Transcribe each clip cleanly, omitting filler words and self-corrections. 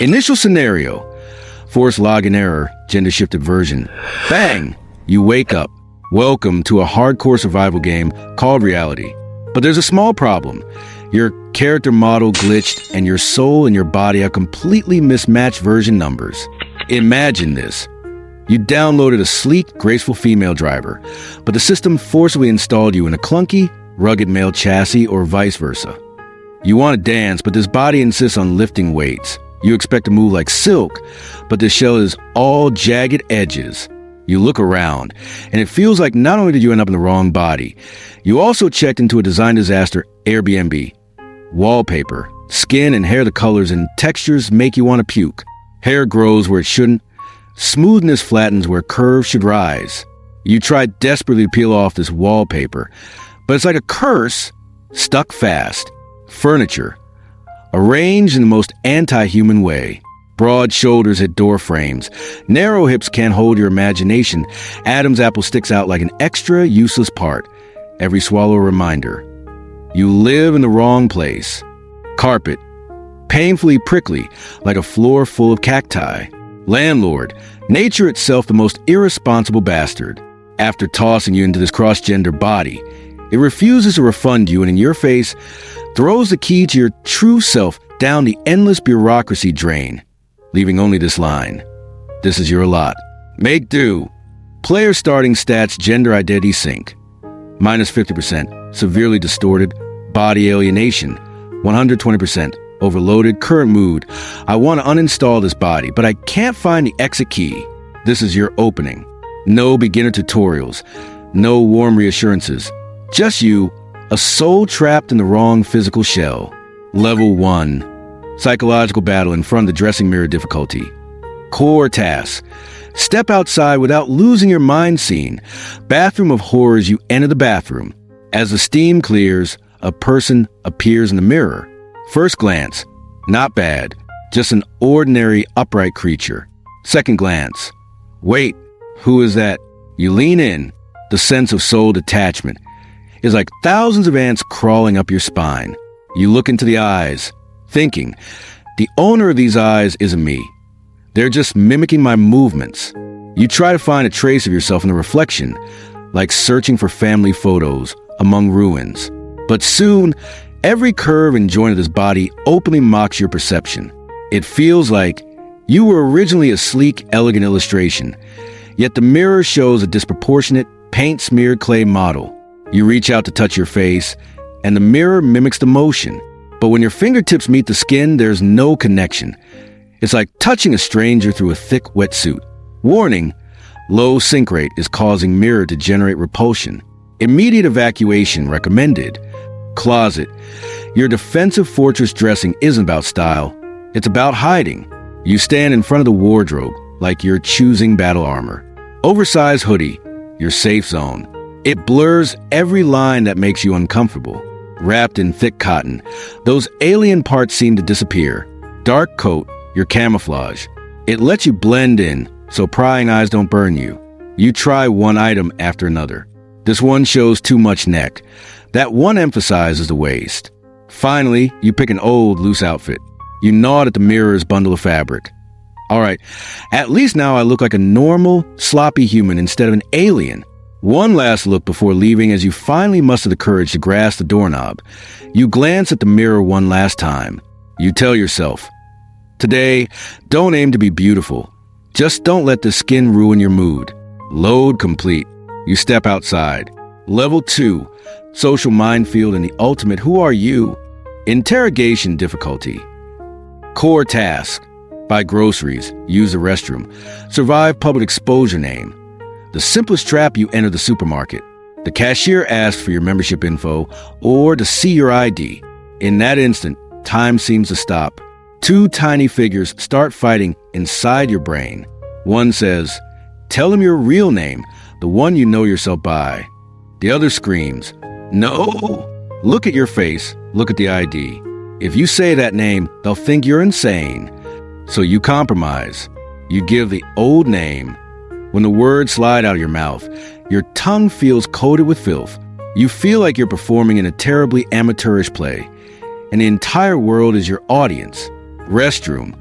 Initial scenario. Forced login error, gender shifted version. Bang! You wake up. Welcome to a hardcore survival game called reality. But there's a small problem. Your character model glitched and your soul and your body have completely mismatched version numbers. Imagine this. You downloaded a sleek, graceful female driver, but the system forcibly installed you in a clunky, rugged male chassis or vice versa. You want to dance, but this body insists on lifting weights. You expect to move like silk, but this shell is all jagged edges. You look around, and it feels like not only did you end up in the wrong body, you also checked into a design disaster Airbnb. Wallpaper, skin and hair, the colors and textures make you want to puke. Hair grows where it shouldn't. Smoothness flattens where curves should rise. You try desperately to peel off this wallpaper, but it's like a curse stuck fast. Furniture, arranged in the most anti-human way. Broad shoulders hit door frames. Narrow hips can't hold your imagination. Adam's apple sticks out like an extra useless part. Every swallow a reminder. You live in the wrong place. Carpet, painfully prickly, like a floor full of cacti. Landlord, nature itself the most irresponsible bastard. After tossing you into this cross-gender body, it refuses to refund you and in your face throws the key to your true self down the endless bureaucracy drain, leaving only this line. This is your lot. Make do. Player starting stats gender identity sync. Minus 50%, severely distorted. Body alienation, 120%. Overloaded, current mood. I want to uninstall this body, but I can't find the exit key. This is your opening. No beginner tutorials. No warm reassurances. Just you, a soul trapped in the wrong physical shell. Level 1. Psychological battle in front of the dressing mirror difficulty. Core task. Step outside without losing your mind scene. Bathroom of horrors, you enter the bathroom. As the steam clears, a person appears in the mirror. First glance, not bad, just an ordinary upright creature. Second glance, wait, who is that? You lean in. The sense of soul detachment is like thousands of ants crawling up your spine. You look into the eyes, thinking, the owner of these eyes isn't me. They're just mimicking my movements. You try to find a trace of yourself in the reflection, like searching for family photos among ruins. But soon, every curve and joint of this body openly mocks your perception. It feels like you were originally a sleek, elegant illustration, yet the mirror shows a disproportionate, paint-smeared clay model. You reach out to touch your face, and the mirror mimics the motion. But when your fingertips meet the skin, there's no connection. It's like touching a stranger through a thick wetsuit. Warning, low sync rate is causing mirror to generate repulsion. Immediate evacuation recommended. Closet. Your defensive fortress dressing isn't about style. It's about hiding. You stand in front of the wardrobe like you're choosing battle armor. Oversized hoodie. Your safe zone. It blurs every line that makes you uncomfortable. Wrapped in thick cotton, those alien parts seem to disappear. Dark coat. Your camouflage. It lets you blend in so prying eyes don't burn you. You try one item after another. This one shows too much neck. That one emphasizes the waist. Finally, you pick an old, loose outfit. You nod at the mirror's bundle of fabric. All right, at least now I look like a normal, sloppy human instead of an alien. One last look before leaving as you finally muster the courage to grasp the doorknob. You glance at the mirror one last time. You tell yourself, today, don't aim to be beautiful. Just don't let the skin ruin your mood. Load complete. You step outside. Level 2. Social minefield and the ultimate who are you? Interrogation difficulty. Core task. Buy groceries. Use the restroom. Survive public exposure name. The simplest trap, you enter the supermarket. The cashier asks for your membership info or to see your ID. In that instant, time seems to stop. Two tiny figures start fighting inside your brain. One says, tell him your real name, the one you know yourself by. The other screams, no! Look at your face, look at the ID. If you say that name, they'll think you're insane. So you compromise. You give the old name. When the words slide out of your mouth, your tongue feels coated with filth. You feel like you're performing in a terribly amateurish play, and the entire world is your audience. Restroom.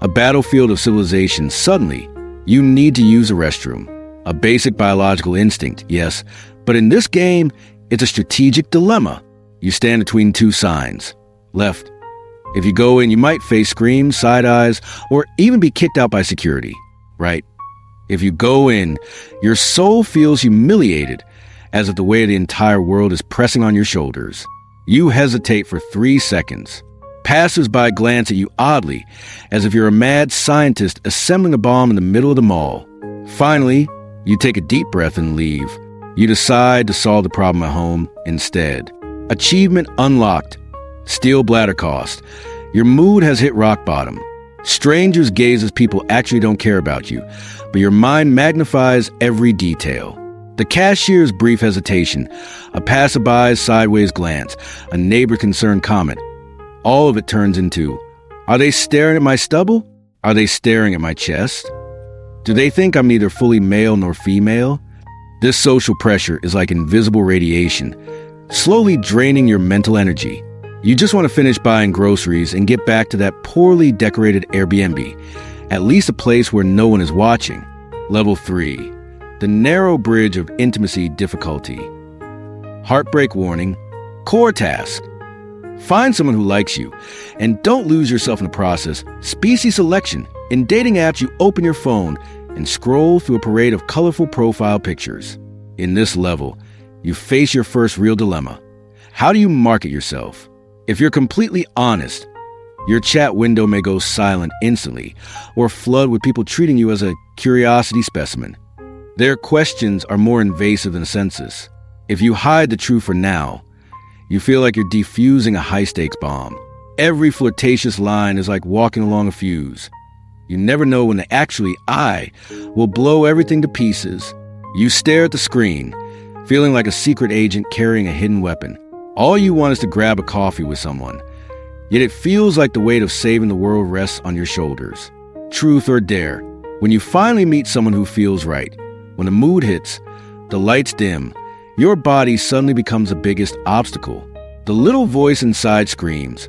A battlefield of civilization. Suddenly, you need to use a restroom. A basic biological instinct, yes, but in this game, it's a strategic dilemma. You stand between two signs. Left. If you go in, you might face screams, side eyes, or even be kicked out by security. Right. If you go in, your soul feels humiliated, as if the weight of the entire world is pressing on your shoulders. You hesitate for 3 seconds. Passers-by glance at you oddly, as if you're a mad scientist assembling a bomb in the middle of the mall. Finally, you take a deep breath and leave. You decide to solve the problem at home instead. Achievement unlocked. Steel bladder cost. Your mood has hit rock bottom. Strangers gaze as people actually don't care about you, but your mind magnifies every detail. The cashier's brief hesitation, a passerby's sideways glance, a neighbor's concerned comment. All of it turns into, are they staring at my stubble? Are they staring at my chest? Do they think I'm neither fully male nor female? This social pressure is like invisible radiation, slowly draining your mental energy. You just want to finish buying groceries and get back to that poorly decorated Airbnb, at least a place where no one is watching. Level 3. The narrow bridge of intimacy difficulty. Heartbreak warning. Core task. Find someone who likes you, and don't lose yourself in the process. Species selection. In dating apps, you open your phone and scroll through a parade of colorful profile pictures. In this level, you face your first real dilemma. How do you market yourself? If you're completely honest, your chat window may go silent instantly or flood with people treating you as a curiosity specimen. Their questions are more invasive than a census. If you hide the truth for now, you feel like you're defusing a high-stakes bomb. Every flirtatious line is like walking along a fuse. You never know when the actually I will blow everything to pieces. You stare at the screen, feeling like a secret agent carrying a hidden weapon. All you want is to grab a coffee with someone, yet it feels like the weight of saving the world rests on your shoulders. Truth or dare. When you finally meet someone who feels right, when the mood hits, the lights dim, your body suddenly becomes the biggest obstacle. The little voice inside screams,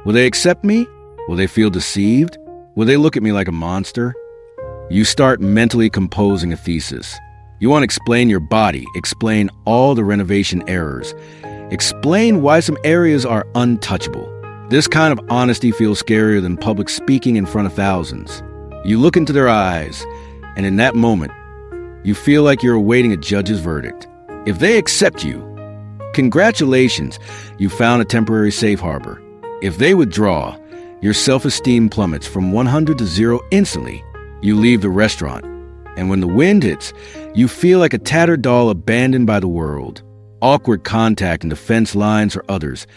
will they accept me? Will they feel deceived? Will they look at me like a monster? You start mentally composing a thesis. You want to explain your body, explain all the renovation errors, explain why some areas are untouchable. This kind of honesty feels scarier than public speaking in front of thousands. You look into their eyes, and in that moment, you feel like you're awaiting a judge's verdict. If they accept you, congratulations, you found a temporary safe harbor. If they withdraw, your self-esteem plummets from 100 to 0 instantly. You leave the restaurant, and when the wind hits, you feel like a tattered doll abandoned by the world. Awkward contact and defense lines for others.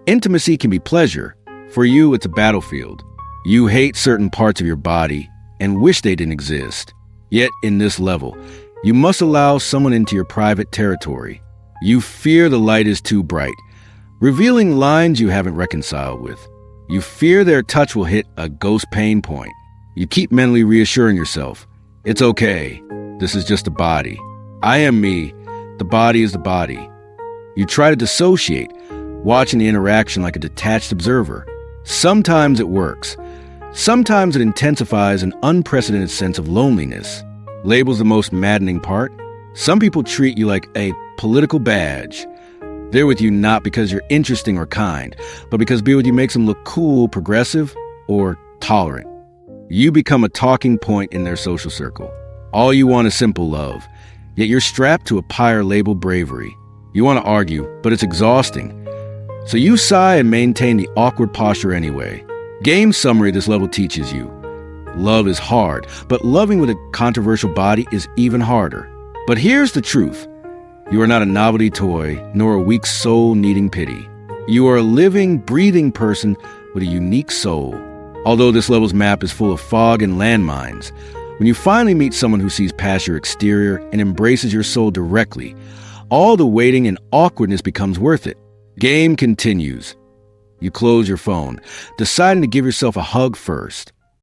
Intimacy can be pleasure. For you, it's a battlefield. You hate certain parts of your body and wish they didn't exist. Yet, in this level, you must allow someone into your private territory. You fear the light is too bright, revealing lines you haven't reconciled with. You fear their touch will hit a ghost pain point. You keep mentally reassuring yourself, it's okay, this is just a body. I am me, the body is the body. You try to dissociate, watching the interaction like a detached observer. Sometimes it works. Sometimes it intensifies an unprecedented sense of loneliness. Label's the most maddening part. Some people treat you like a political badge. They're with you not because you're interesting or kind, but because being with you makes them look cool, progressive, or tolerant. You become a talking point in their social circle. All you want is simple love, yet you're strapped to a pyre labeled bravery. You want to argue, but it's exhausting. So you sigh and maintain the awkward posture anyway. Game summary this level teaches you. Love is hard, but loving with a controversial body is even harder. But here's the truth. You are not a novelty toy, nor a weak soul needing pity. You are a living, breathing person with a unique soul. Although this level's map is full of fog and landmines, when you finally meet someone who sees past your exterior and embraces your soul directly, all the waiting and awkwardness becomes worth it. Game continues. You close your phone, deciding to give yourself a hug first.